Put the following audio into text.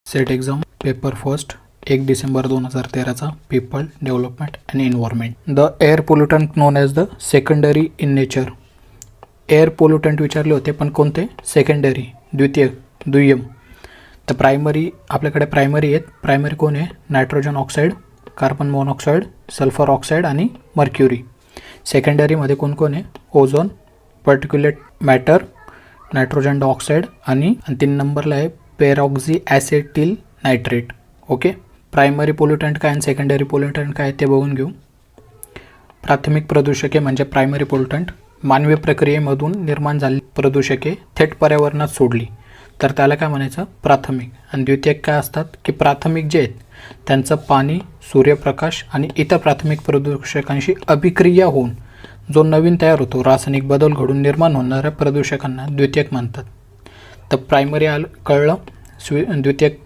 Set exam paper first 1 December 2013चा people development and environment. The air pollutant known as the secondary in nature. Air pollutant विचारले होते, पण कोणते? Secondary, दुय्यम. तर प्रायमरी आपल्याकडे प्रायमरी आहेत. प्रायमरी कोण आहे? Nitrogen oxide, carbon monoxide, sulphur oxide आणि मर्क्युरी. सेकंडरीमध्ये कोण कोण आहे? ओझोन, पर्टिक्युलेट मॅटर, नायट्रोजन डायऑक्साईड आणि 3 नंबरला आहे पेरॉक्झी ॲसेटिल नायट्रेट. ओके. प्रायमरी पोल्युटंट काय आणि सेकंडरी पोल्युटंट काय ते बघून घेऊ. प्राथमिक प्रदूषके म्हणजे प्रायमरी पोल्युटंट मानवी प्रक्रियेमधून निर्माण झालेली प्रदूषके थेट पर्यावरणात सोडली तर त्याला काय म्हणायचं? प्राथमिक. आणि द्वितीयक काय असतात की प्राथमिक जे आहेत त्यांचं पाणी, सूर्यप्रकाश आणि इतर प्राथमिक प्रदूषकांशी अभिक्रिया होऊन जो नवीन तयार होतो, रासायनिक बदल घडून निर्माण होणाऱ्या प्रदूषकांना द्वितीयक म्हणतात. तर प्रायमरी कळलं. द्वितीयक